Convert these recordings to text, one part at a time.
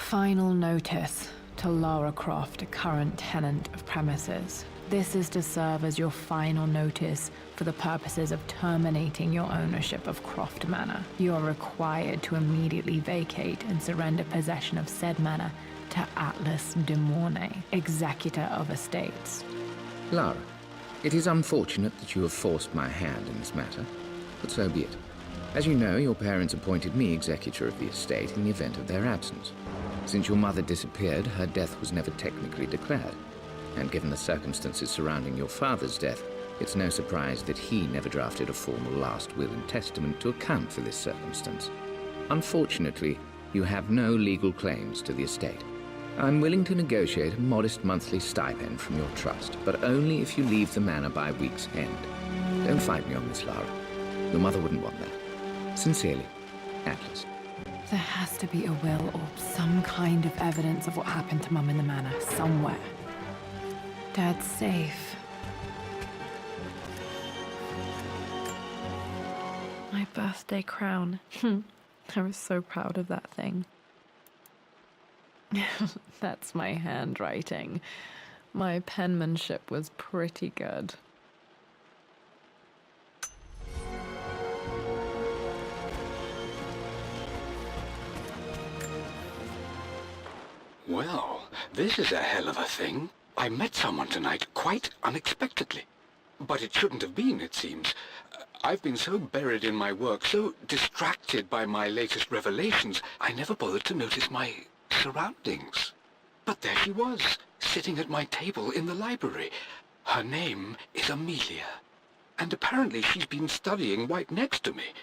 Final notice to Lara Croft, current tenant of premises. This is to serve as your final notice for the purposes of terminating your ownership of Croft Manor. You are required to immediately vacate and surrender possession of said manor to Atlas de Mornay, executor of estates. Lara, it is unfortunate that you have forced my hand in this matter, but so be it. As you know, your parents appointed me executor of the estate in the event of their absence. Since your mother disappeared, her death was never technically declared. And given the circumstances surrounding your father's death, it's no surprise that he never drafted a formal last will and testament to account for this circumstance. Unfortunately, you have no legal claims to the estate. I'm willing to negotiate a modest monthly stipend from your trust, but only if you leave the manor by week's end. Don't fight me on this, Lara. Your mother wouldn't want that. Sincerely, Atlas. There has to be a will or some kind of evidence of what happened to Mum in the manor somewhere. Dad's safe. My birthday crown. I was so proud of that thing. That's my handwriting. My penmanship was pretty good. Well, this is a hell of a thing. I met someone tonight, quite unexpectedly. But it shouldn't have been, it seems. I've been so buried in my work, so distracted by my latest revelations, I never bothered to notice my surroundings. But there she was, sitting at my table in the library. Her name is Amelia. And apparently she's been studying right next to me.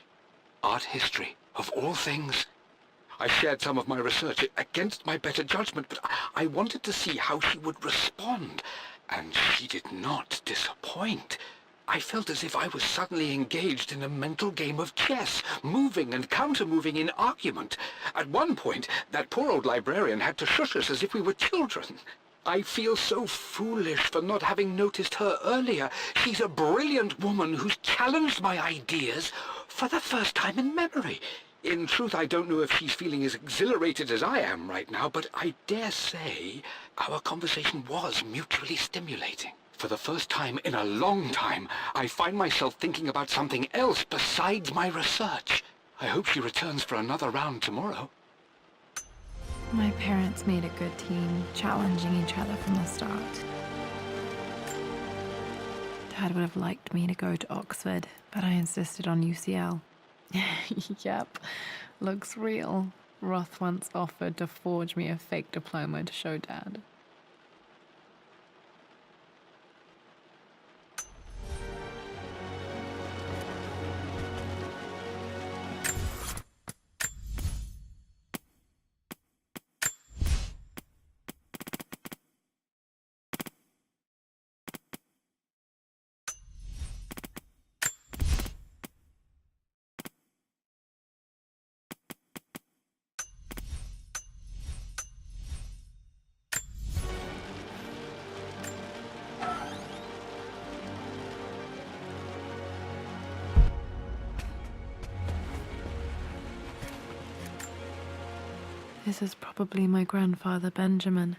Art history, of all things. I shared some of my research against my better judgment, but I wanted to see how she would respond, and she did not disappoint. I felt as if I was suddenly engaged in a mental game of chess, moving and counter-moving in argument. At one point, that poor old librarian had to shush us as if we were children. I feel so foolish for not having noticed her earlier. She's a brilliant woman who's challenged my ideas for the first time in memory. In truth, I don't know if she's feeling as exhilarated as I am right now, but I dare say our conversation was mutually stimulating. For the first time in a long time, I find myself thinking about something else besides my research. I hope she returns for another round tomorrow. My parents made a good team, challenging each other from the start. Dad would have liked me to go to Oxford, but I insisted on UCL. Yep, looks real. Roth once offered to forge me a fake diploma to show Dad. This is probably my grandfather Benjamin.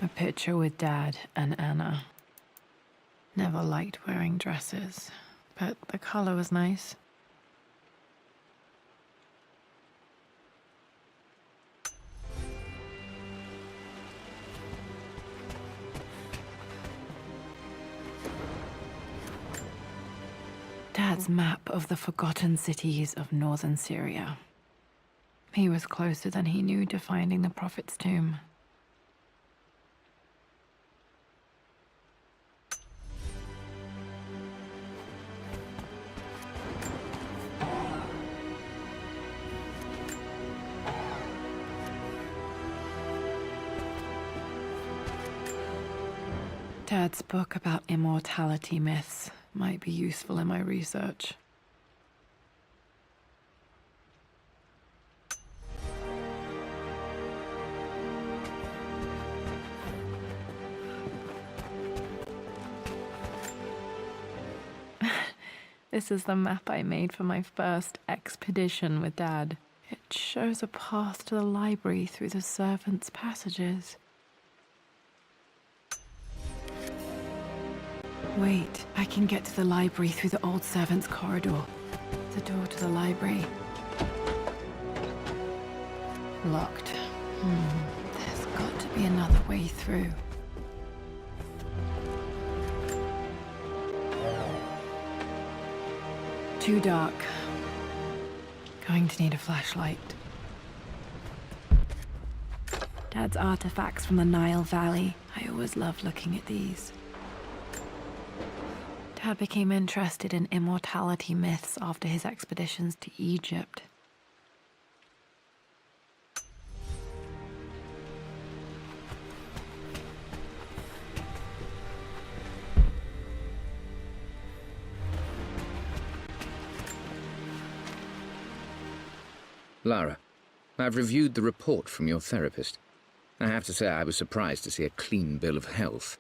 A picture with Dad and Anna. Never liked wearing dresses, but the color was nice. Dad's map of the forgotten cities of northern Syria. He was closer than he knew to finding the Prophet's tomb. Dad's book about immortality myths might be useful in my research. This is the map I made for my first expedition with Dad. It shows a path to the library through the servants' passages. Wait, I can get to the library through the old servants' corridor. The door to the library. Locked. There's got to be another way through. Too dark. Going to need a flashlight. Dad's artifacts from the Nile Valley. I always loved looking at these. Dad became interested in immortality myths after his expeditions to Egypt. Lara, I've reviewed the report from your therapist. I have to say I was surprised to see a clean bill of health.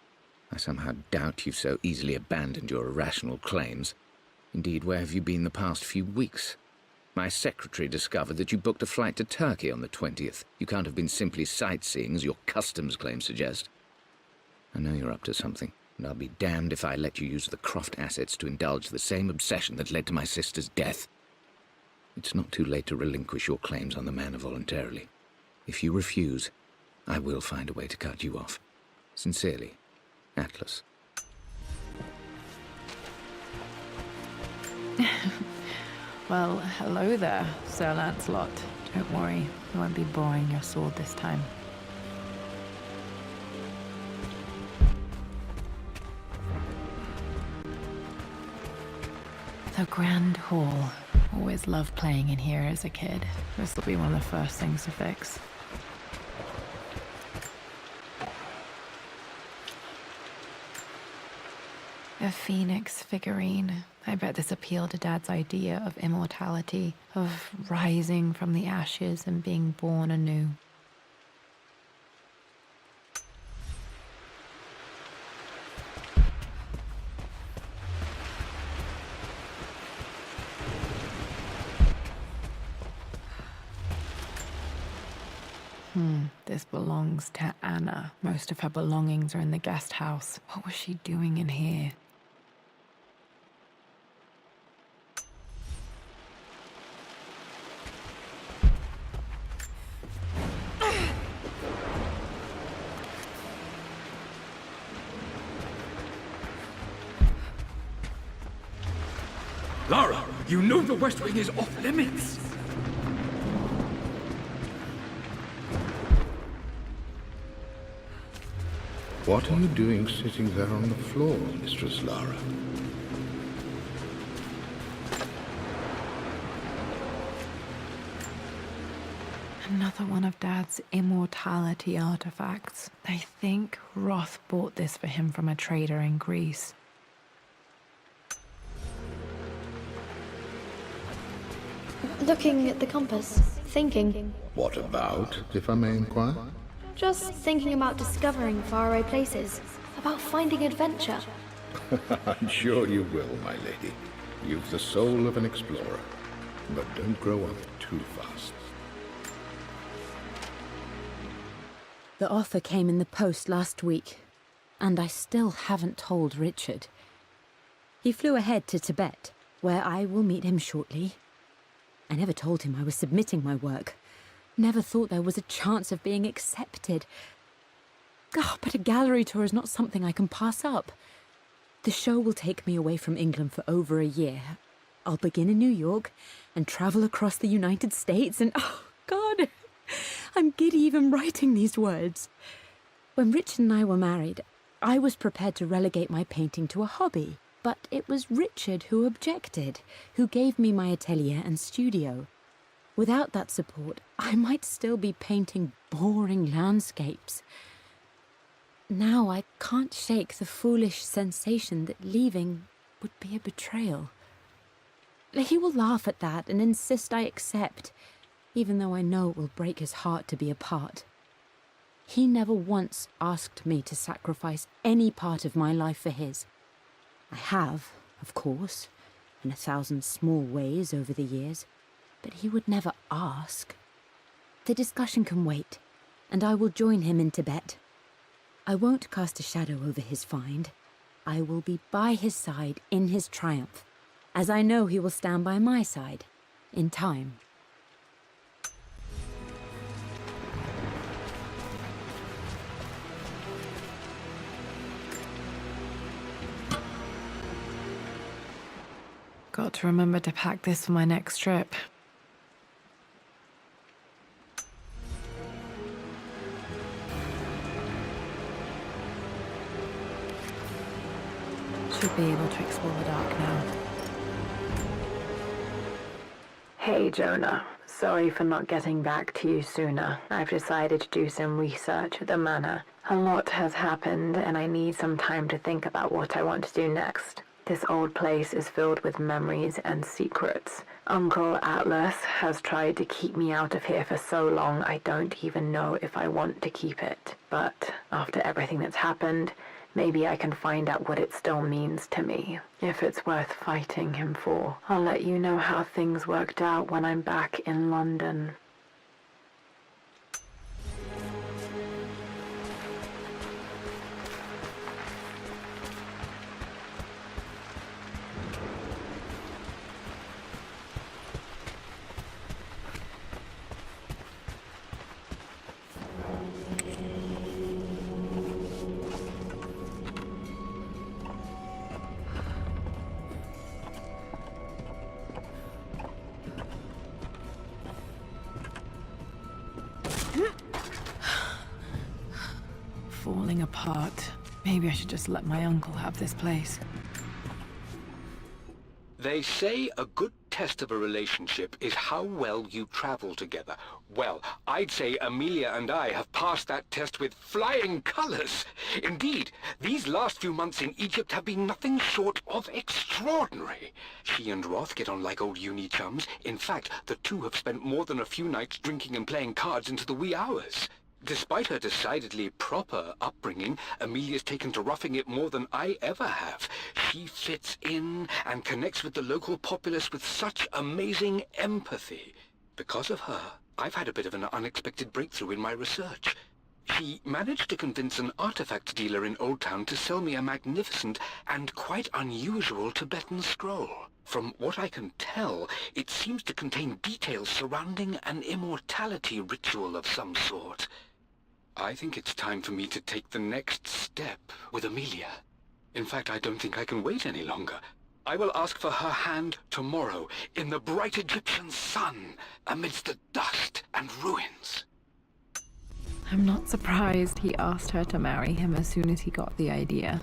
I somehow doubt you've so easily abandoned your irrational claims. Indeed, where have you been the past few weeks? My secretary discovered that you booked a flight to Turkey on the 20th. You can't have been simply sightseeing, as your customs claims suggest. I know you're up to something, and I'll be damned if I let you use the Croft assets to indulge the same obsession that led to my sister's death. It's not too late to relinquish your claims on the manor voluntarily. If you refuse, I will find a way to cut you off. Sincerely, Atlas. Well, hello there, Sir Lancelot. Don't worry, I won't be boring your sword this time. The Grand Hall. Always loved playing in here as a kid. This will be one of the first things to fix. A phoenix figurine. I bet this appealed to Dad's idea of immortality, of rising from the ashes and being born anew. This belongs to Anna. Most of her belongings are in the guest house. What was she doing in here? Lara, you know the West Wing is off limits. What are you doing sitting there on the floor, Mistress Lara? Another one of Dad's immortality artifacts. I think Roth bought this for him from a trader in Greece. Looking at the compass, thinking. What about, if I may inquire? Just thinking about discovering faraway places, about finding adventure. I'm sure you will, my lady. You've the soul of an explorer. But don't grow up too fast. The offer came in the post last week, and I still haven't told Richard. He flew ahead to Tibet, where I will meet him shortly. I never told him I was submitting my work. Never thought there was a chance of being accepted. But a gallery tour is not something I can pass up. The show will take me away from England for over a year. I'll begin in New York and travel across the United States and, oh, God, I'm giddy even writing these words. When Richard and I were married, I was prepared to relegate my painting to a hobby. But it was Richard who objected, who gave me my atelier and studio. Without that support, I might still be painting boring landscapes. Now I can't shake the foolish sensation that leaving would be a betrayal. He will laugh at that and insist I accept, even though I know it will break his heart to be apart. He never once asked me to sacrifice any part of my life for his. I have, of course, in 1,000 small ways over the years, but he would never ask. The discussion can wait, and I will join him in Tibet. I won't cast a shadow over his find. I will be by his side in his triumph, as I know he will stand by my side, in time. Got to remember to pack this for my next trip. Should be able to explore the dark now. Hey, Jonah. Sorry for not getting back to you sooner. I've decided to do some research at the manor. A lot has happened, and I need some time to think about what I want to do next. This old place is filled with memories and secrets. Uncle Atlas has tried to keep me out of here for so long I don't even know if I want to keep it. But after everything that's happened, maybe I can find out what it still means to me. If it's worth fighting him for, I'll let you know how things worked out when I'm back in London. Falling apart. Maybe I should just let my uncle have this place. They say a good test of a relationship is how well you travel together. Well, I'd say Amelia and I have passed that test with flying colors. Indeed, these last few months in Egypt have been nothing short of extraordinary. She and Roth get on like old uni chums. In fact, the two have spent more than a few nights drinking and playing cards into the wee hours. Despite her decidedly proper upbringing, Amelia's taken to roughing it more than I ever have. She fits in and connects with the local populace with such amazing empathy. Because of her, I've had a bit of an unexpected breakthrough in my research. She managed to convince an artifact dealer in Old Town to sell me a magnificent and quite unusual Tibetan scroll. From what I can tell, it seems to contain details surrounding an immortality ritual of some sort. I think it's time for me to take the next step with Amelia. In fact, I don't think I can wait any longer. I will ask for her hand tomorrow in the bright Egyptian sun amidst the dust and ruins. I'm not surprised he asked her to marry him as soon as he got the idea.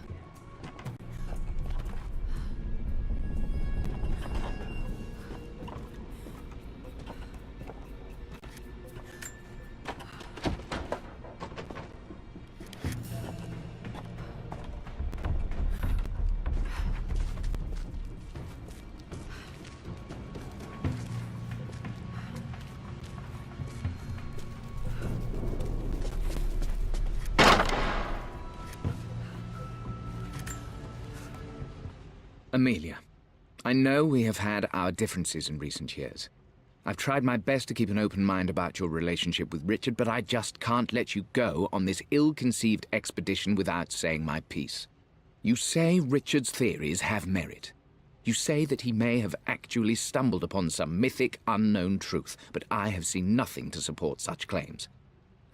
Amelia, I know we have had our differences in recent years. I've tried my best to keep an open mind about your relationship with Richard, but I just can't let you go on this ill-conceived expedition without saying my piece. You say Richard's theories have merit. You say that he may have actually stumbled upon some mythic, unknown truth, but I have seen nothing to support such claims.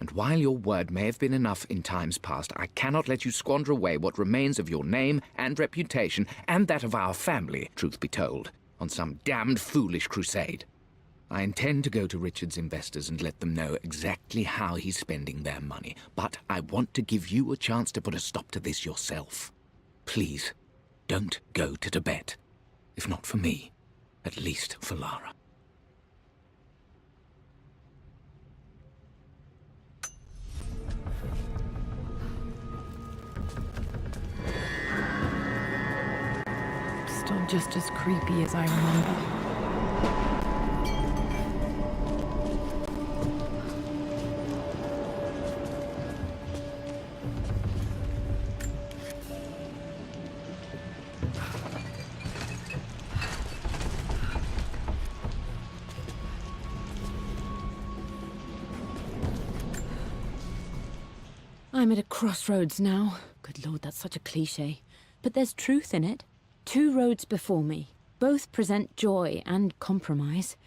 And while your word may have been enough in times past, I cannot let you squander away what remains of your name and reputation, and that of our family, truth be told, on some damned foolish crusade. I intend to go to Richard's investors and let them know exactly how he's spending their money, but I want to give you a chance to put a stop to this yourself. Please, don't go to Tibet. If not for me, at least for Lara. Still just as creepy as I remember. crossroads now. Good Lord, that's such a cliché. But there's truth in it. 2 roads before me. Both present joy and compromise.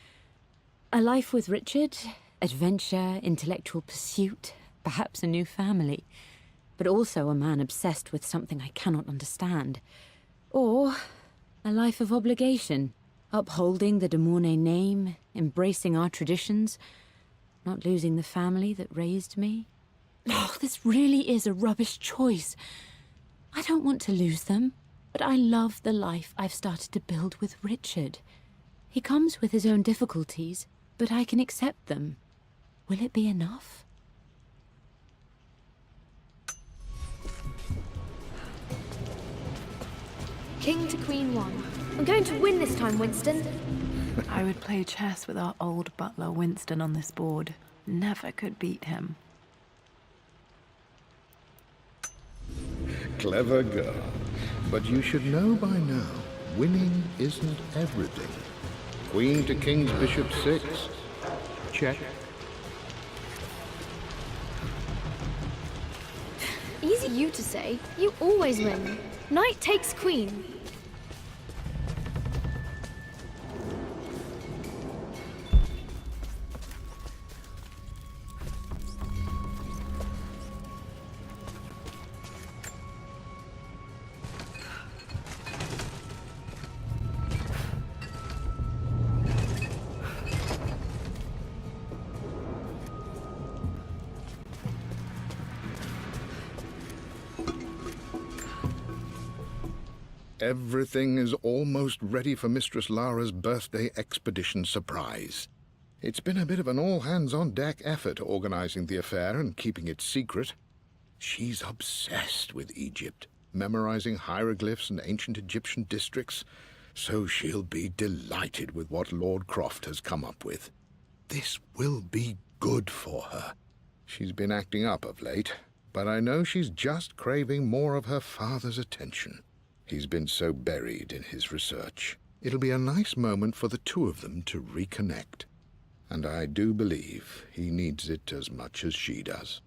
A life with Richard, adventure, intellectual pursuit, perhaps a new family. But also a man obsessed with something I cannot understand. Or a life of obligation, upholding the de Mornay name, embracing our traditions, not losing the family that raised me. Oh, this really is a rubbish choice. I don't want to lose them, but I love the life I've started to build with Richard. He comes with his own difficulties, but I can accept them. Will it be enough? King to Queen 1. I'm going to win this time, Winston. I would play chess with our old butler Winston on this board. Never could beat him. Clever girl. But you should know by now, winning isn't everything. Queen to King's Bishop 6. Check. Easy you to say. You always win. Knight takes queen. Everything is almost ready for Mistress Lara's birthday expedition surprise. It's been a bit of an all-hands-on-deck effort organizing the affair and keeping it secret. She's obsessed with Egypt, memorizing hieroglyphs and ancient Egyptian districts, so she'll be delighted with what Lord Croft has come up with. This will be good for her. She's been acting up of late, but I know she's just craving more of her father's attention. He's been so buried in his research. It'll be a nice moment for the 2 of them to reconnect. And I do believe he needs it as much as she does.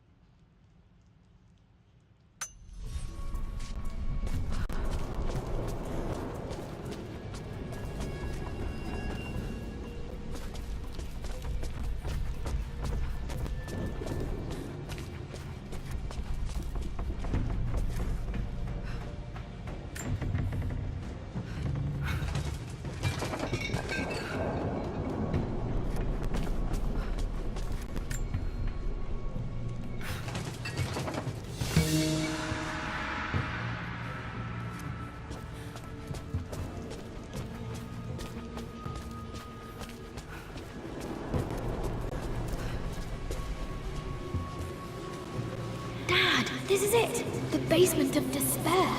Dad, this is it. The basement of despair.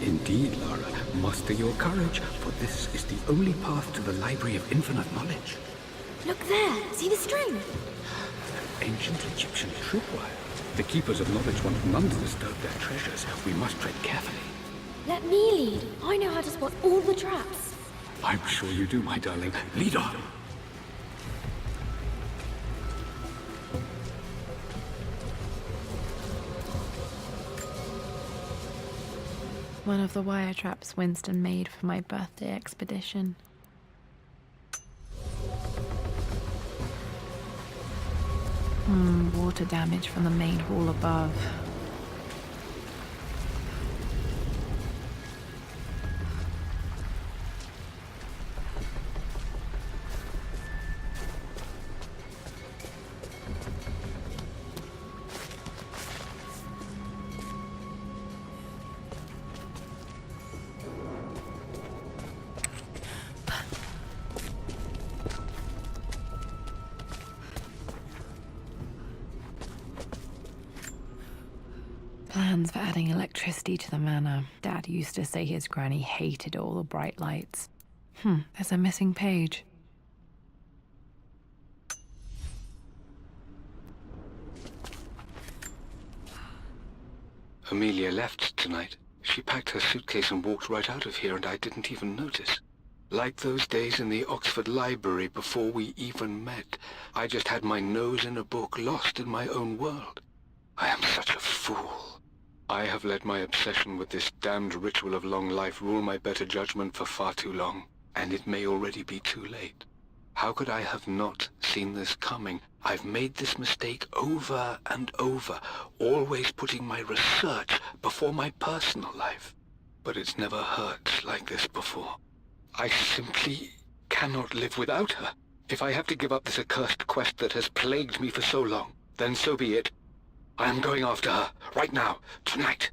Indeed, Lara. Muster your courage, for this is the only path to the Library of Infinite Knowledge. Look there. See the string? Ancient Egyptian tripwire. The Keepers of Knowledge want none to disturb their treasures. We must tread carefully. Let me lead. I know how to spot all the traps. I'm sure you do, my darling. Lead on. One of the wire traps Winston made for my birthday expedition. Water damage from the main hall above. Plans for adding electricity to the manor. Dad used to say his granny hated all the bright lights. There's a missing page. Amelia left tonight. She packed her suitcase and walked right out of here, and I didn't even notice. Like those days in the Oxford Library before we even met. I just had my nose in a book, lost in my own world. I am such a fool. I have let my obsession with this damned ritual of long life rule my better judgment for far too long, and it may already be too late. How could I have not seen this coming? I've made this mistake over and over, always putting my research before my personal life. But it's never hurt like this before. I simply cannot live without her. If I have to give up this accursed quest that has plagued me for so long, then so be it. I am going after her, right now, tonight.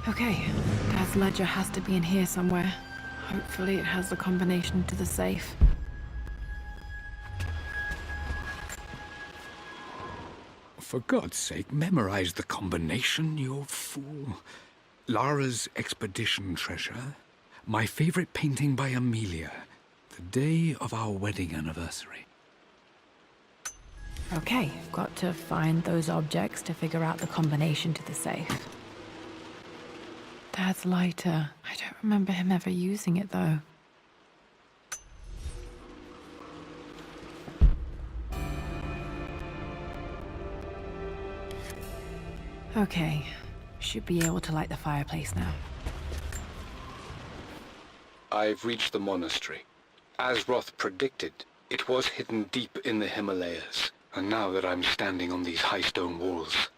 Okay, Dad's ledger has to be in here somewhere. Hopefully it has the combination to the safe. For God's sake, memorize the combination, you fool. Lara's expedition treasure, my favorite painting by Amelia, the day of our wedding anniversary. Okay, got to find those objects to figure out the combination to the safe. Dad's lighter. I don't remember him ever using it, though. Okay, should be able to light the fireplace now. I've reached the monastery. As Roth predicted, it was hidden deep in the Himalayas, and now that I'm standing on these high stone walls,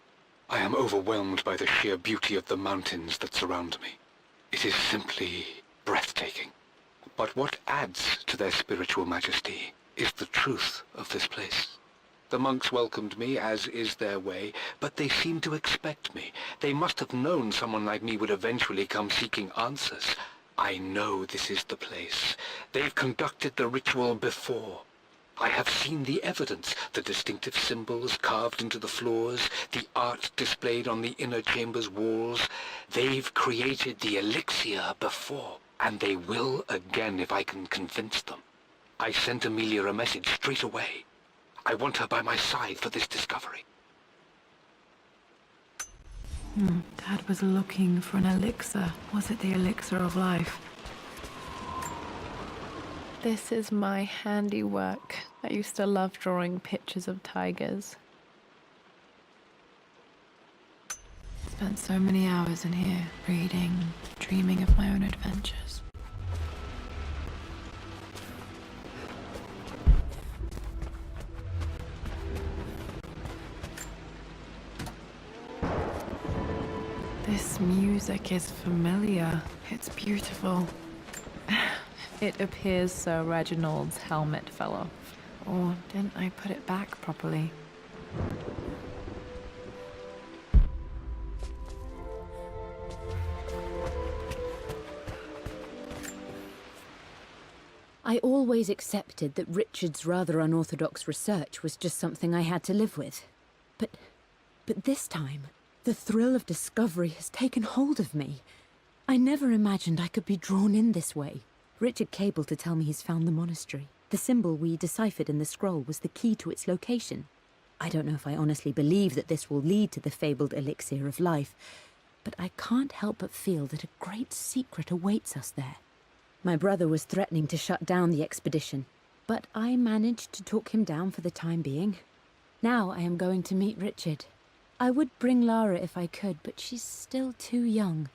I am overwhelmed by the sheer beauty of the mountains that surround me. It is simply breathtaking. But what adds to their spiritual majesty is the truth of this place. The monks welcomed me, as is their way, but they seemed to expect me. They must have known someone like me would eventually come seeking answers. I know this is the place. They've conducted the ritual before. I have seen the evidence, the distinctive symbols carved into the floors, the art displayed on the inner chamber's walls. They've created the elixir before, and they will again if I can convince them. I sent Amelia a message straight away. I want her by my side for this discovery. Dad was looking for an elixir. Was it the elixir of life? This is my handiwork. I used to love drawing pictures of tigers. Spent so many hours in here, reading, dreaming of my own adventures. This music is familiar. It's beautiful. It appears Sir Reginald's helmet fell off. Or didn't I put it back properly? I always accepted that Richard's rather unorthodox research was just something I had to live with. But this time, the thrill of discovery has taken hold of me. I never imagined I could be drawn in this way. Richard cabled to tell me he's found the monastery. The symbol we deciphered in the scroll was the key to its location. I don't know if I honestly believe that this will lead to the fabled elixir of life, but I can't help but feel that a great secret awaits us there. My brother was threatening to shut down the expedition, but I managed to talk him down for the time being. Now I am going to meet Richard. I would bring Lara if I could, but she's still too young.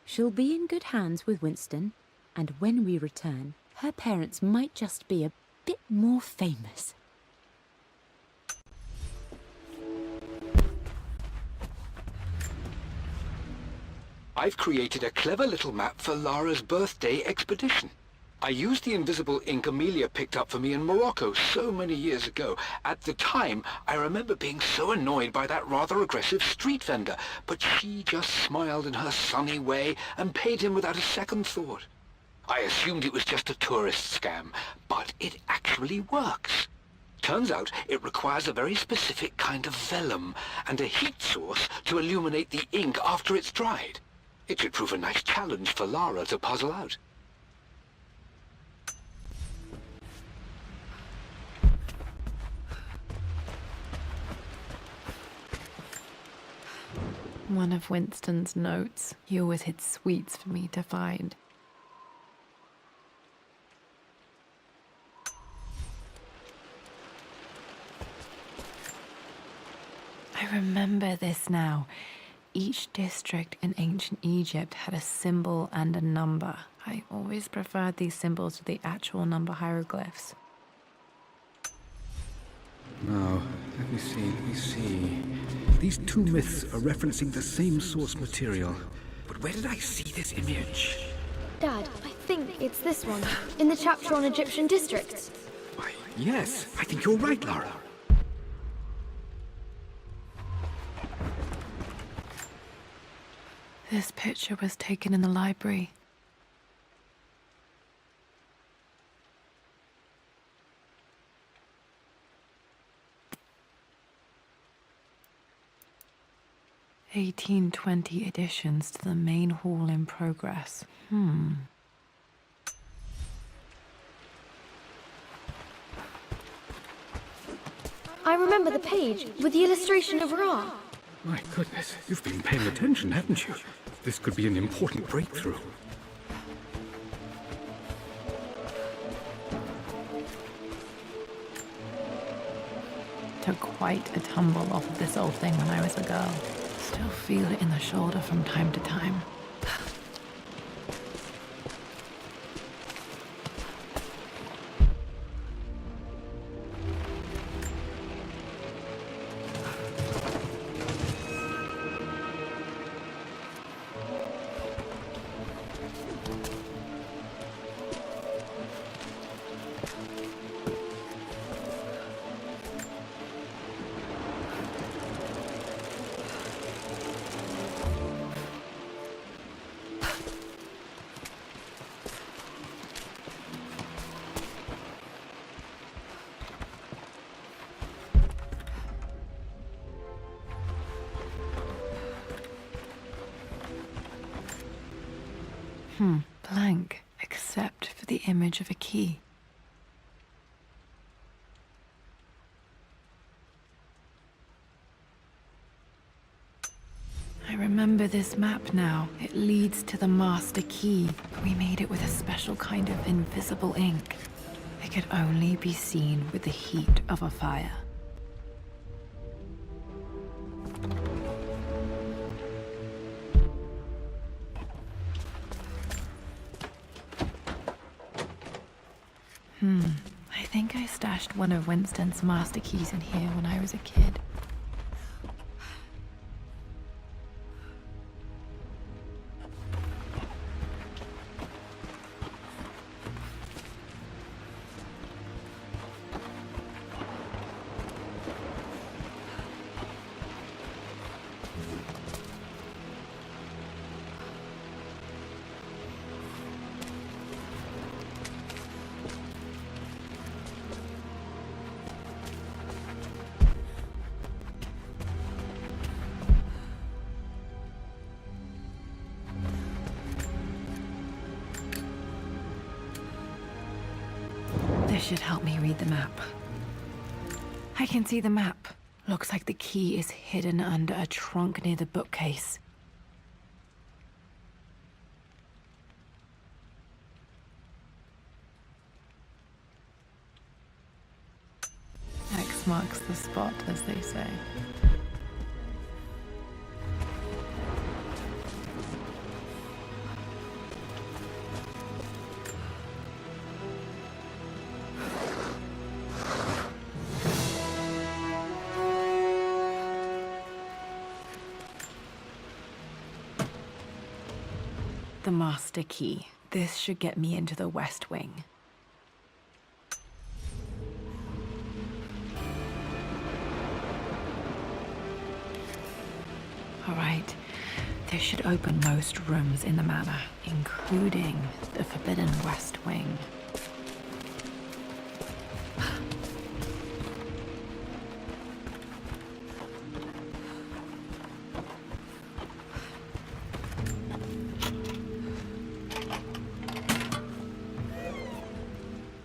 She'll be in good hands with Winston, and when we return, her parents might just be a bit more famous. I've created a clever little map for Lara's birthday expedition. I used the invisible ink Amelia picked up for me in Morocco so many years ago. At the time, I remember being so annoyed by that rather aggressive street vendor, but she just smiled in her sunny way and paid him without a second thought. I assumed it was just a tourist scam, but it actually works. Turns out it requires a very specific kind of vellum and a heat source to illuminate the ink after it's dried. It should prove a nice challenge for Lara to puzzle out. One of Winston's notes. He always hid sweets for me to find. I remember this now. Each district in ancient Egypt had a symbol and a number. I always preferred these symbols to the actual number hieroglyphs. Now, let me see. These two myths are referencing the same source material. But where did I see this image? Dad, I think it's this one, in the chapter on Egyptian districts. Why, yes, I think you're right, Lara. This picture was taken in the library. (1820) additions to the main hall in progress. I remember the page with the illustration of Ra. My goodness, you've been paying attention, haven't you? This could be an important breakthrough. Took quite a tumble off of this old thing when I was a girl. Still feel it in the shoulder from time to time. Blank, except for the image of a key. I remember this map now. It leads to the master key. We made it with a special kind of invisible ink. It could only be seen with the heat of a fire. I think I stashed one of Winston's master keys in here when I was a kid. This should help me read the map. I can see the map. Looks like the key is hidden under a trunk near the bookcase. X marks the spot, as they say. The master key. This should get me into the West Wing. All right. This should open most rooms in the manor, including the forbidden West Wing.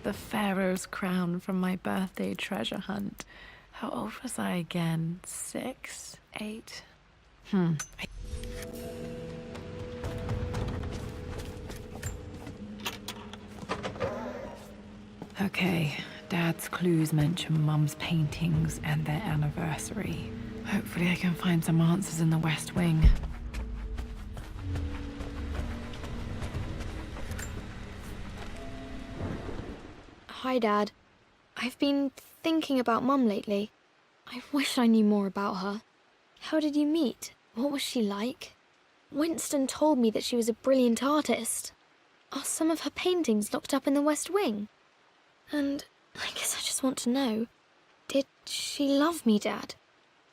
The Pharaoh's crown from my birthday treasure hunt. How old was I again? 6? 8? Okay, Dad's clues mention Mum's paintings and their anniversary. Hopefully I can find some answers in the West Wing. Hi, Dad. I've been thinking about Mum lately. I wish I knew more about her. How did you meet? What was she like? Winston told me that she was a brilliant artist. Are some of her paintings locked up in the West Wing? And I guess I just want to know, did she love me, Dad?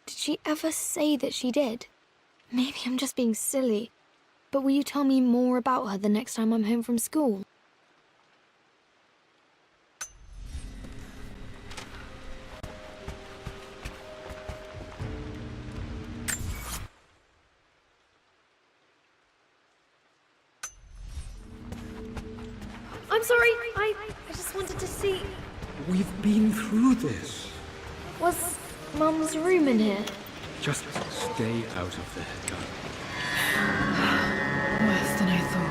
Did she ever say that she did? Maybe I'm just being silly, but will you tell me more about her the next time I'm home from school? I'm sorry, I just wanted to see... We've been through this. Was Mum's room in here? Just stay out of there, darling. Worse than I thought.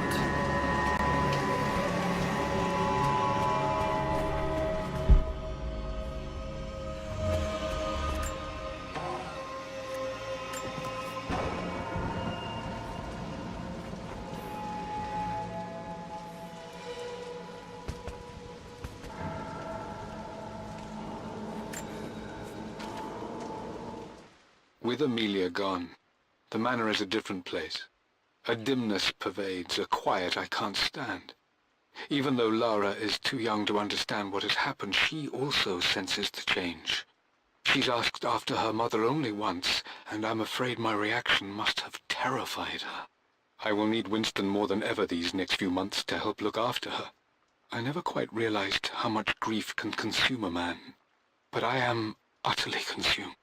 With Amelia gone, the manor is a different place. A dimness pervades, a quiet I can't stand. Even though Lara is too young to understand what has happened, she also senses the change. She's asked after her mother only once, and I'm afraid my reaction must have terrified her. I will need Winston more than ever these next few months to help look after her. I never quite realized how much grief can consume a man, but I am utterly consumed.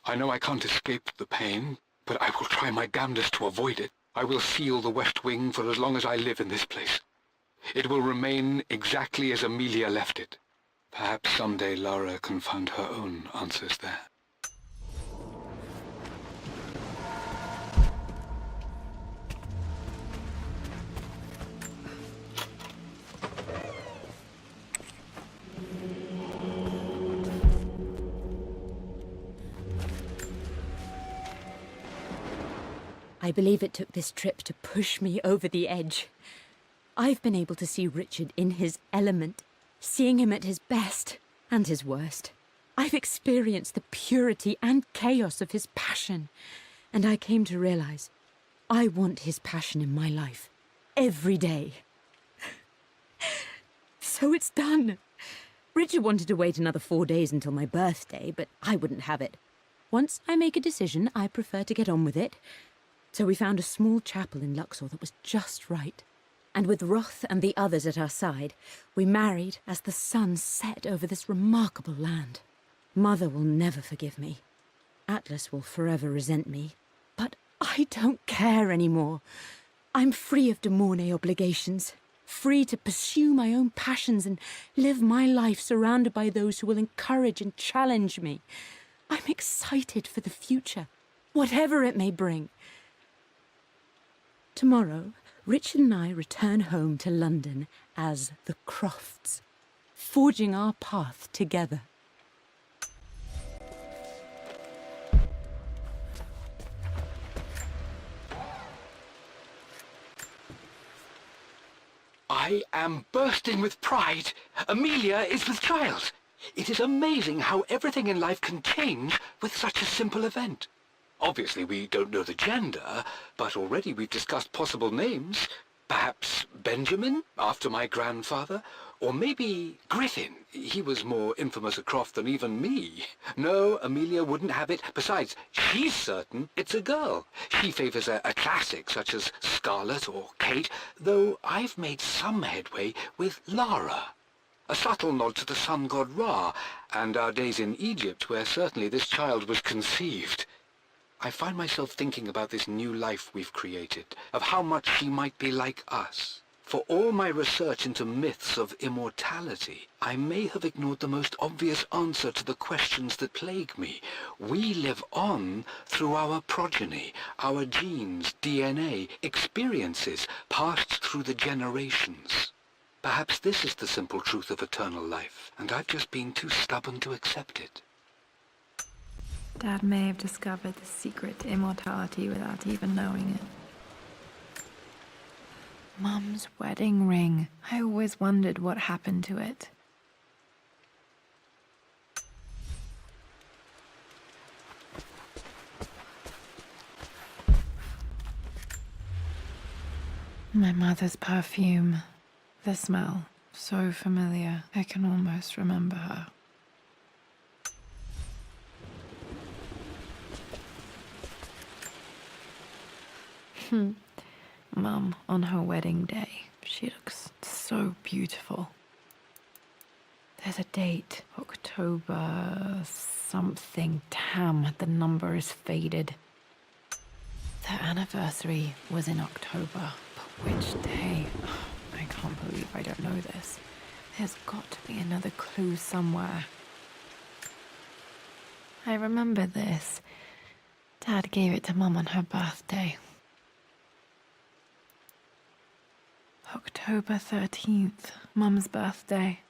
I know I can't escape the pain, but I will try my damnedest to avoid it. I will seal the West Wing for as long as I live in this place. It will remain exactly as Amelia left it. Perhaps someday Lara can find her own answers there. I believe it took this trip to push me over the edge. I've been able to see Richard in his element, seeing him at his best and his worst. I've experienced the purity and chaos of his passion, and I came to realize I want his passion in my life every day. So it's done. Richard wanted to wait another 4 days until my birthday, but I wouldn't have it. Once I make a decision, I prefer to get on with it. So we found a small chapel in Luxor that was just right. And with Roth and the others at our side, we married as the sun set over this remarkable land. Mother will never forgive me. Atlas will forever resent me. But I don't care anymore. I'm free of de Mornay obligations, free to pursue my own passions and live my life surrounded by those who will encourage and challenge me. I'm excited for the future, whatever it may bring. Tomorrow, Richard and I return home to London as the Crofts, forging our path together. I am bursting with pride. Amelia is with child. It is amazing how everything in life can change with such a simple event. Obviously, we don't know the gender, but already we've discussed possible names. Perhaps Benjamin, after my grandfather, or maybe Griffin. He was more infamous a Croft than even me. No, Amelia wouldn't have it. Besides, she's certain it's a girl. She favors a classic such as Scarlet or Kate, though I've made some headway with Lara. A subtle nod to the sun god Ra, and our days in Egypt, where certainly this child was conceived. I find myself thinking about this new life we've created, of how much she might be like us. For all my research into myths of immortality, I may have ignored the most obvious answer to the questions that plague me. We live on through our progeny, our genes, DNA, experiences passed through the generations. Perhaps this is the simple truth of eternal life, and I've just been too stubborn to accept it. Dad may have discovered the secret to immortality without even knowing it. Mum's wedding ring. I always wondered what happened to it. My mother's perfume. The smell. So familiar. I can almost remember her. Mum, on her wedding day, she looks so beautiful. There's a date, October something. Damn, the number is faded. Their anniversary was in October, but which day? Oh, I can't believe I don't know this. There's got to be another clue somewhere. I remember this. Dad gave it to Mum on her birthday. October 13th, Mum's birthday.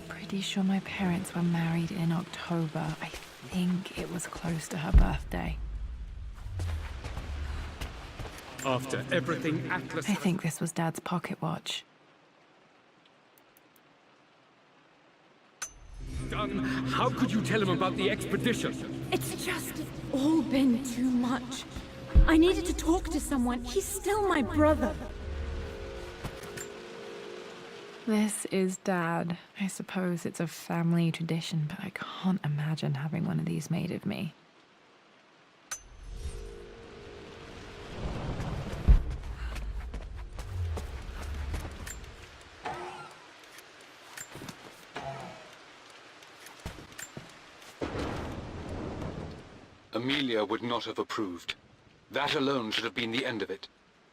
Pretty sure my parents were married in October. I think it was close to her birthday. After everything Atlas... I think this was Dad's pocket watch. done, how could you tell him about the expedition? It's just all been too much. I needed to talk to someone. He's still my brother. This is Dad. I suppose it's a family tradition, but I can't imagine having one of these made of me. Amelia would not have approved. That alone should have been the end of it.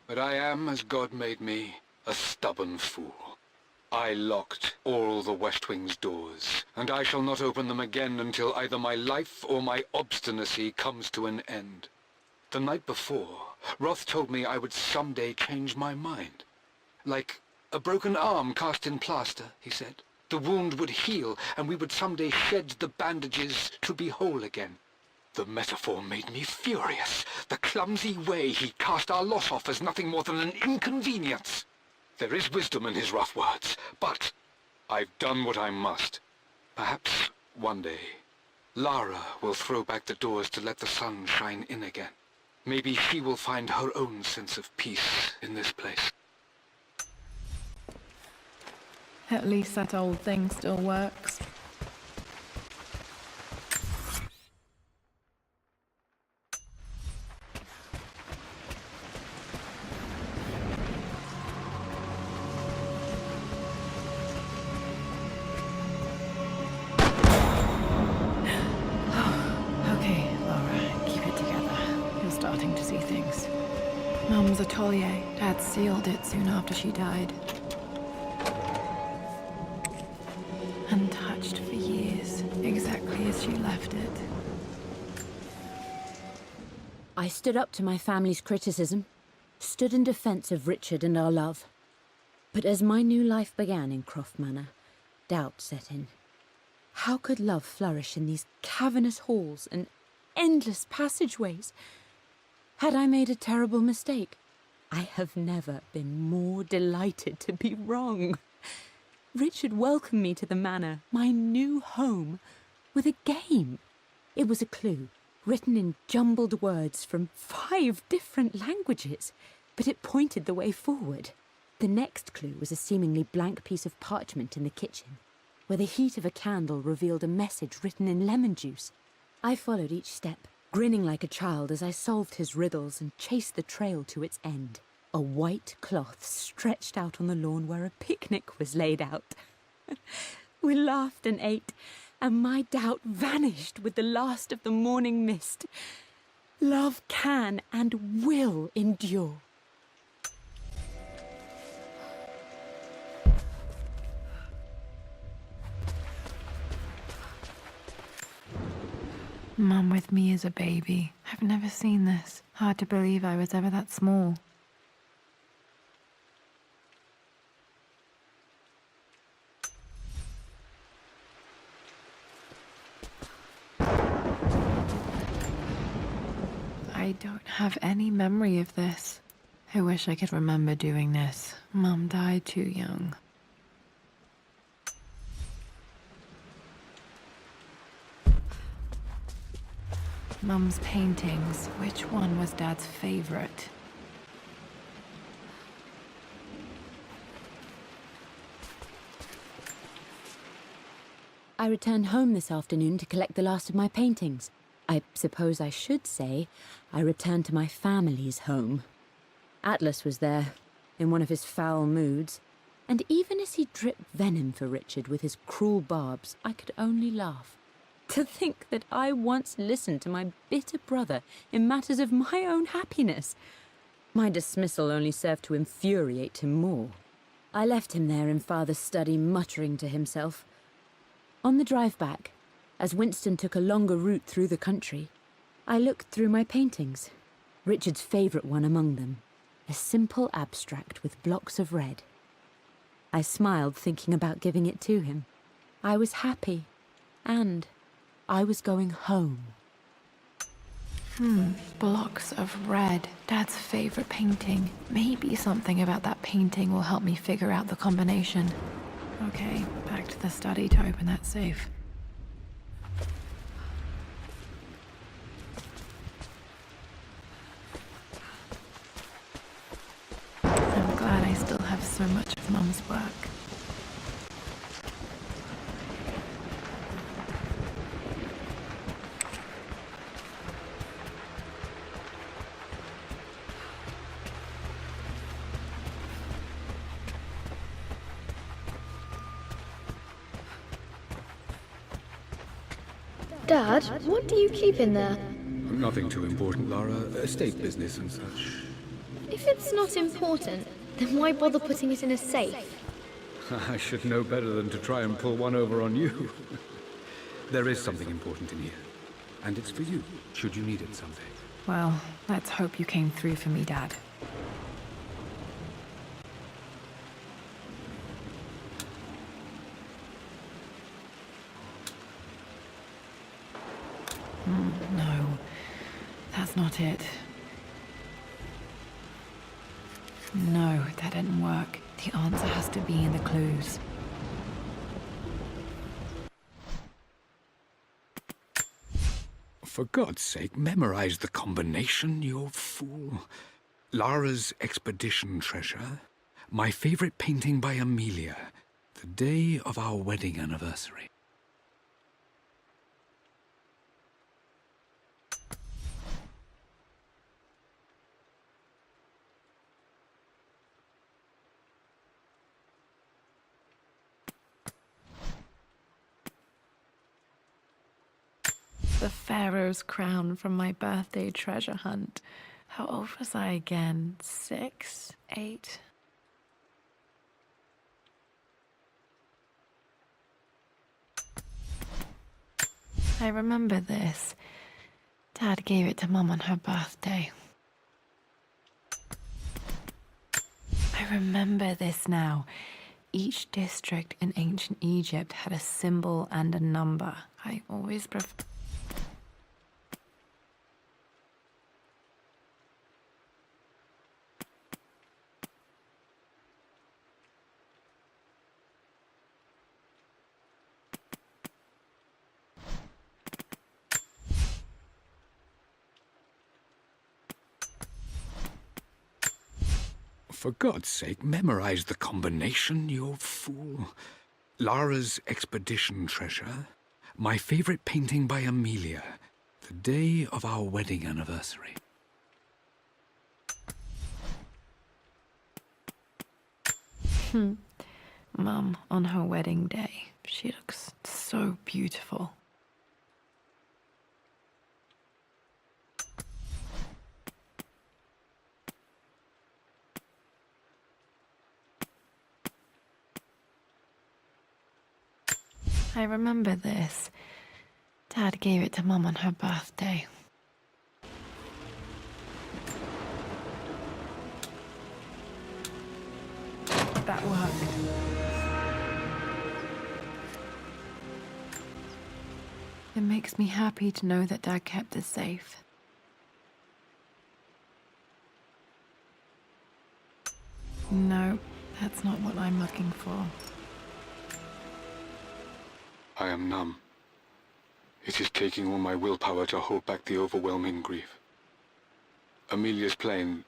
But I am, as God made me, a stubborn fool. I locked all the West Wing's doors, and I shall not open them again until either my life or my obstinacy comes to an end. The night before, Roth told me I would someday change my mind. Like a broken arm cast in plaster, he said. The wound would heal, and we would someday shed the bandages to be whole again. The metaphor made me furious. The clumsy way he cast our loss off as nothing more than an inconvenience. There is wisdom in his rough words, but I've done what I must. Perhaps one day, Lara will throw back the doors to let the sun shine in again. Maybe she will find her own sense of peace in this place. At least that old thing still works. Mum's atelier. Dad sealed it soon after she died. Untouched for years, exactly as she left it. I stood up to my family's criticism, stood in defense of Richard and our love. But as my new life began in Croft Manor, doubt set in. How could love flourish in these cavernous halls and endless passageways? Had I made a terrible mistake? I have never been more delighted to be wrong. Richard welcomed me to the manor, my new home, with a game. It was a clue, written in jumbled words from 5 different languages, but it pointed the way forward. The next clue was a seemingly blank piece of parchment in the kitchen, where the heat of a candle revealed a message written in lemon juice. I followed each step, grinning like a child as I solved his riddles and chased the trail to its end. A white cloth stretched out on the lawn where a picnic was laid out. We laughed and ate, and my doubt vanished with the last of the morning mist. Love can and will endure. Mum with me as a baby. I've never seen this. Hard to believe I was ever that small. I don't have any memory of this. I wish I could remember doing this. Mum died too young. Mum's paintings. Which one was Dad's favorite? I returned home this afternoon to collect the last of my paintings. I suppose I should say I returned to my family's home. Atlas was there, in one of his foul moods, and even as he dripped venom for Richard with his cruel barbs, I could only laugh. To think that I once listened to my bitter brother in matters of my own happiness. My dismissal only served to infuriate him more. I left him there in Father's study, muttering to himself. On the drive back, as Winston took a longer route through the country, I looked through my paintings, Richard's favourite one among them, a simple abstract with blocks of red. I smiled, thinking about giving it to him. I was happy, and I was going home. Blocks of red. Dad's favorite painting. Maybe something about that painting will help me figure out the combination. Okay, back to the study to open that safe. I'm glad I still have so much of Mum's work. Dad, what do you keep in there? Nothing too important, Lara. Estate business and such. If it's not important, then why bother putting it in a safe? I should know better than to try and pull one over on you. There is something important in here. And it's for you, should you need it someday. Well, let's hope you came through for me, Dad. No, that's not it. No, that didn't work. The answer has to be in the clues. For God's sake, memorize the combination, you fool. Lara's expedition treasure, my favorite painting by Amelia, the day of our wedding anniversary. The Pharaoh's crown from my birthday treasure hunt. How old was I again? 6? 8? I remember this. Dad gave it to Mum on her birthday. I remember this now. Each district in ancient Egypt had a symbol and a number. I always For God's sake, memorize the combination, you fool. Lara's expedition treasure, my favorite painting by Amelia, the day of our wedding anniversary. Mum on her wedding day. She looks so beautiful. I remember this. Dad gave it to Mum on her birthday. That worked. It makes me happy to know that Dad kept it safe. No, that's not what I'm looking for. I am numb. It is taking all my willpower to hold back the overwhelming grief. Amelia's plane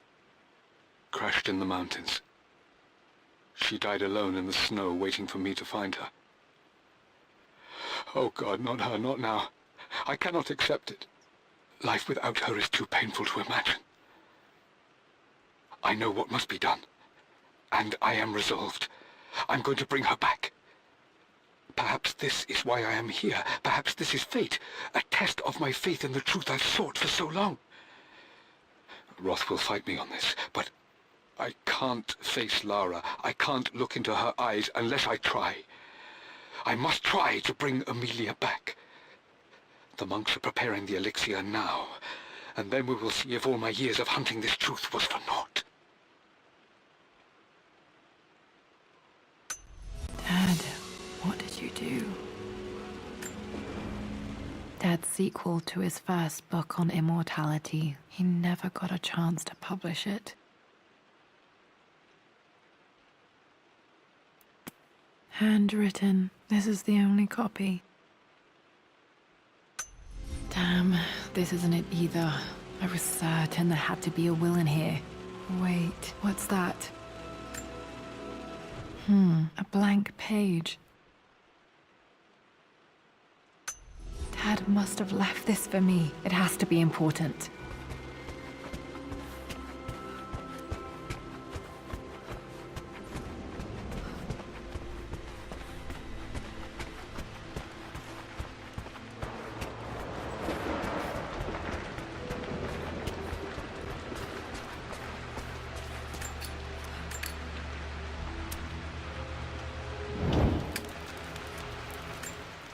crashed in the mountains. She died alone in the snow, waiting for me to find her. Oh God, not her, not now. I cannot accept it. Life without her is too painful to imagine. I know what must be done, and I am resolved. I'm going to bring her back. Perhaps this is why I am here. Perhaps this is fate, a test of my faith in the truth I've sought for so long. Roth will fight me on this, but I can't face Lara. I can't look into her eyes unless I try. I must try to bring Amelia back. The monks are preparing the elixir now, and then we will see if all my years of hunting this truth was for naught. Dad, what did you do? Dad's sequel to his first book on immortality. He never got a chance to publish it. Handwritten. This is the only copy. Damn, this isn't it either. I was certain there had to be a will in here. Wait, what's that? A blank page. Dad must have left this for me. It has to be important.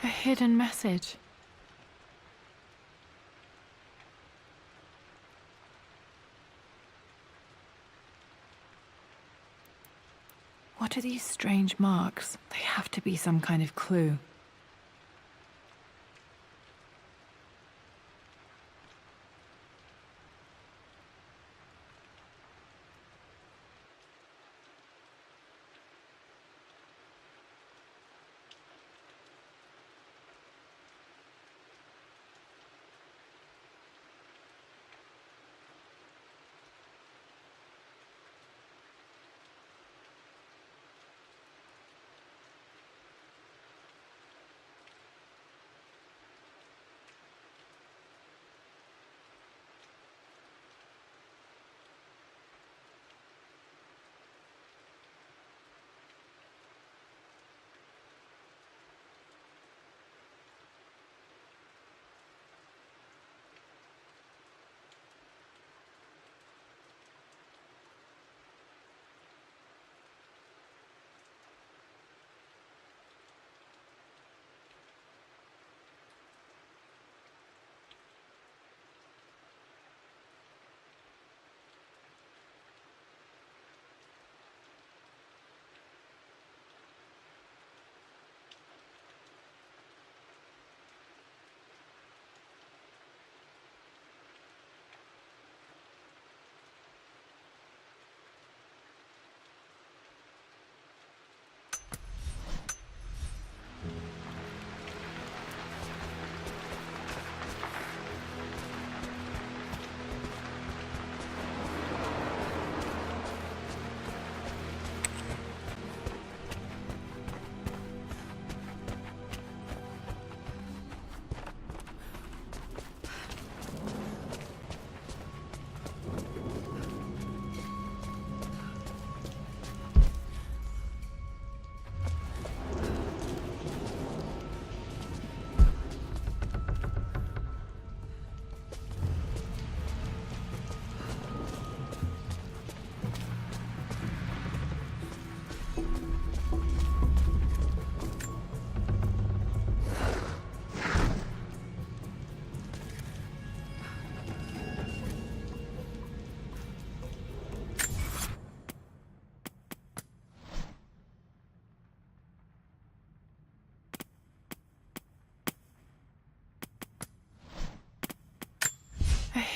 A hidden message. What are these strange marks? They have to be some kind of clue.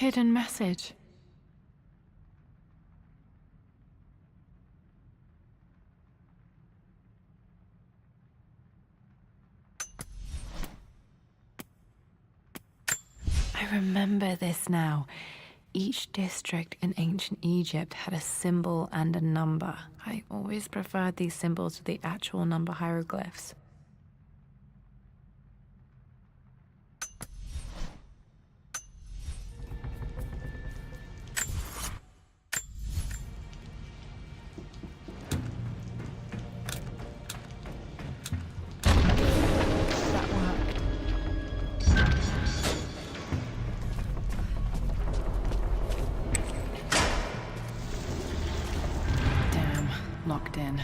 hidden message. I remember this now. Each district in ancient Egypt had a symbol and a number. I always preferred these symbols to the actual number hieroglyphs. Locked in.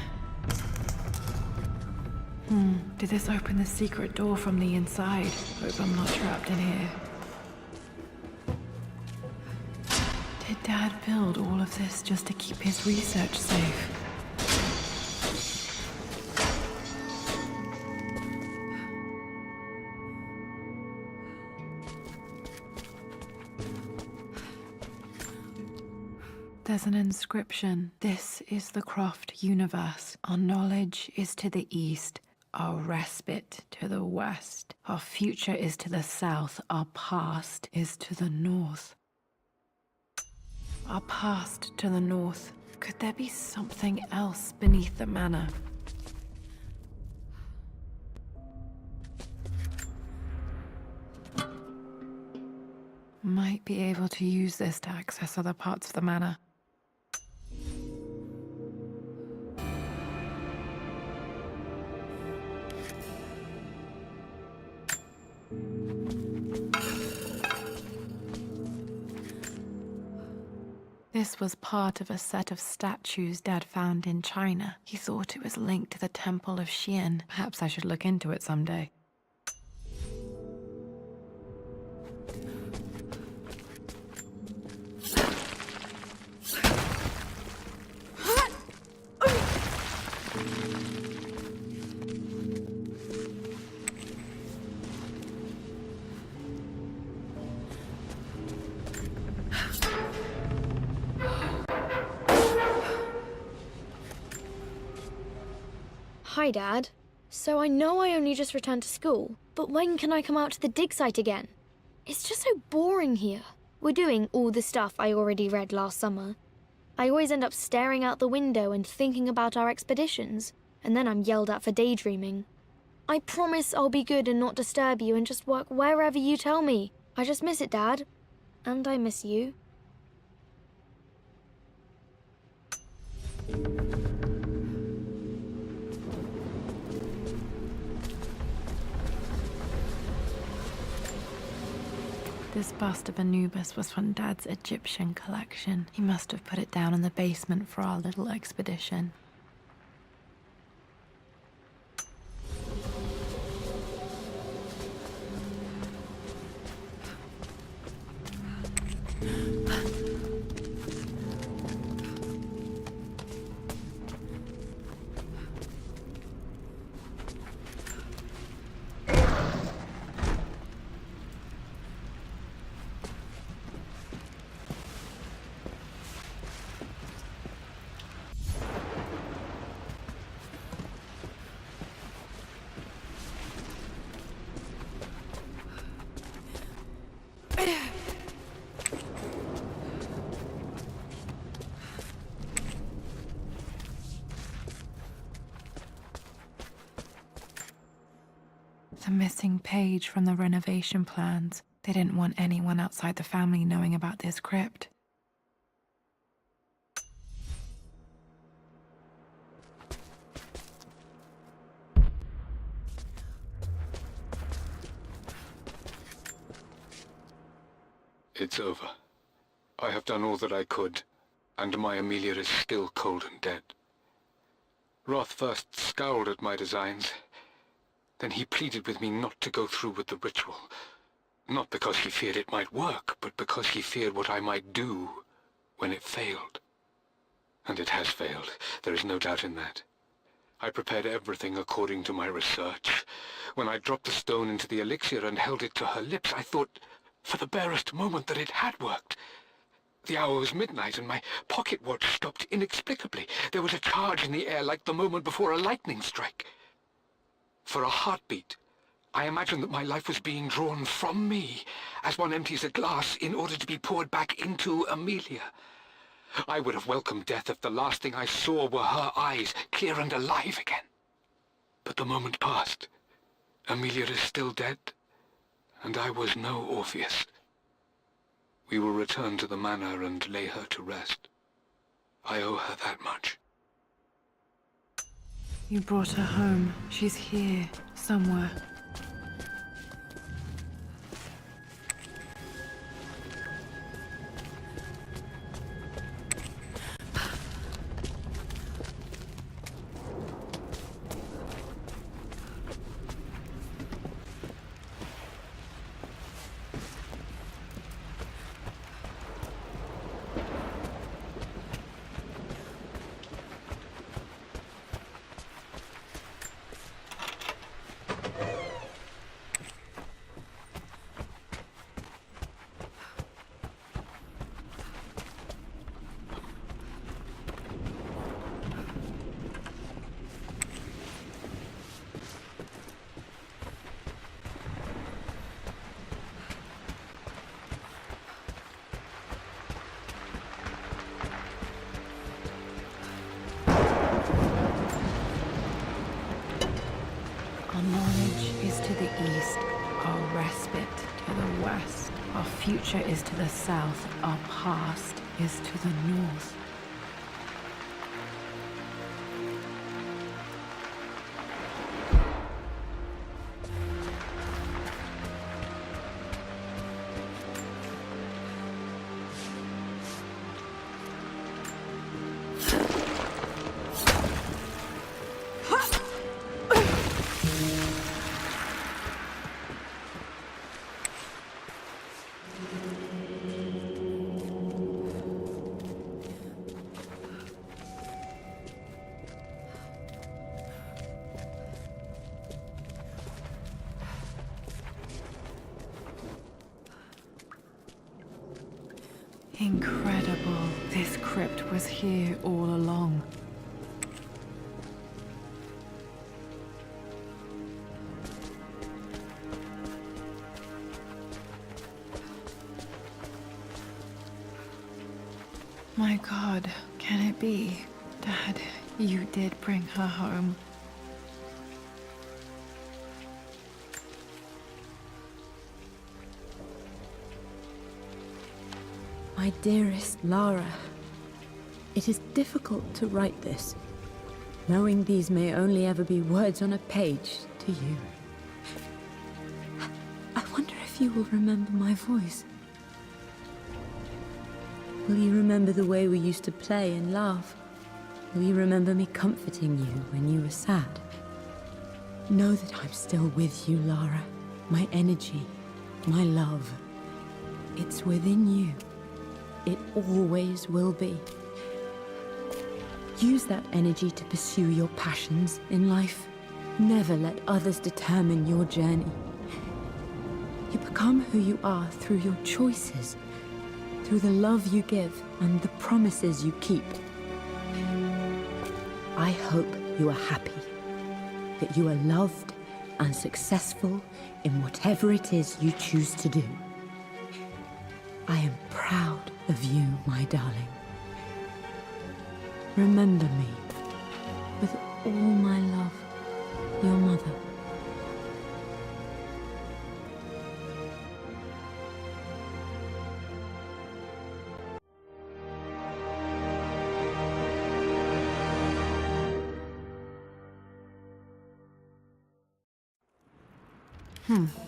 Did this open the secret door from the inside? Hope I'm not trapped in here. Did Dad build all of this just to keep his research safe? There's an inscription. This is the Croft universe. Our knowledge is to the east, our respite to the west. Our future is to the south, our past is to the north. Our past to the north. Could there be something else beneath the manor? Might be able to use this to access other parts of the manor. This was part of a set of statues Dad found in China. He thought it was linked to the Temple of Xian. Perhaps I should look into it someday. Hi, Dad. So I know I only just returned to school, but when can I come out to the dig site again? It's just so boring here. We're doing all the stuff I already read last summer. I always end up staring out the window and thinking about our expeditions, and then I'm yelled at for daydreaming. I promise I'll be good and not disturb you and just work wherever you tell me. I just miss it, Dad. And I miss you. This bust of Anubis was from Dad's Egyptian collection. He must have put it down in the basement for our little expedition. The missing page from the renovation plans. They didn't want anyone outside the family knowing about this crypt. It's over. I have done all that I could, and my Amelia is still cold and dead. Roth first scowled at my designs. Then he pleaded with me not to go through with the ritual. Not because he feared it might work, but because he feared what I might do when it failed. And it has failed. There is no doubt in that. I prepared everything according to my research. When I dropped the stone into the elixir and held it to her lips, I thought, for the barest moment that it had worked. The hour was midnight, and my pocket watch stopped inexplicably. There was a charge in the air like the moment before a lightning strike. For a heartbeat, I imagined that my life was being drawn from me, as one empties a glass in order to be poured back into Amelia. I would have welcomed death if the last thing I saw were her eyes, clear and alive again. But the moment passed. Amelia is still dead, and I was no Orpheus. We will return to the manor and lay her to rest. I owe her that much. You brought her home. She's here, somewhere. Our knowledge is to the east, our respite to the west. Our future is to the south, our past is to the north. Incredible. This crypt was here all along. My God, can it be? Dad, you did bring her home. My dearest Lara, it is difficult to write this, knowing these may only ever be words on a page to you. I wonder if you will remember my voice. Will you remember the way we used to play and laugh? Will you remember me comforting you when you were sad? Know that I'm still with you, Lara. My energy, my love. It's within you. It always will be. Use that energy to pursue your passions in life. Never let others determine your journey. You become who you are through your choices, through the love you give and the promises you keep. I hope you are happy, that you are loved and successful in whatever it is you choose to do. I am proud of you, my darling. Remember me, with all my love, your mother.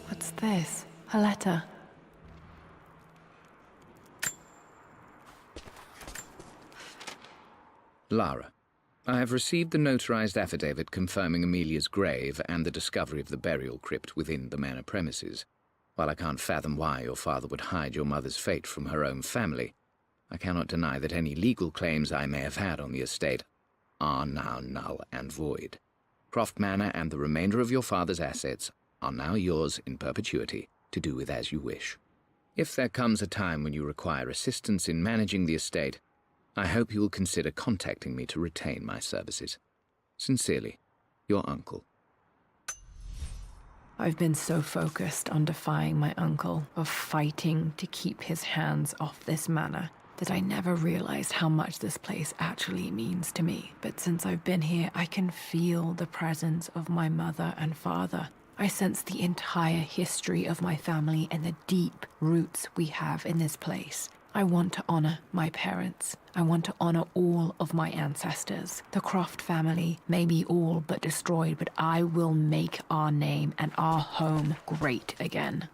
What's this? A letter. Lara, I have received the notarized affidavit confirming Amelia's grave and the discovery of the burial crypt within the manor premises. While I can't fathom why your father would hide your mother's fate from her own family, I cannot deny that any legal claims I may have had on the estate are now null and void. Croft Manor and the remainder of your father's assets are now yours in perpetuity to do with as you wish. If there comes a time when you require assistance in managing the estate, I hope you will consider contacting me to retain my services. Sincerely, your uncle. I've been so focused on defying my uncle, of fighting to keep his hands off this manor, that I never realized how much this place actually means to me. But since I've been here, I can feel the presence of my mother and father. I sense the entire history of my family and the deep roots we have in this place. I want to honor my parents. I want to honor all of my ancestors. The Croft family may be all but destroyed, but I will make our name and our home great again.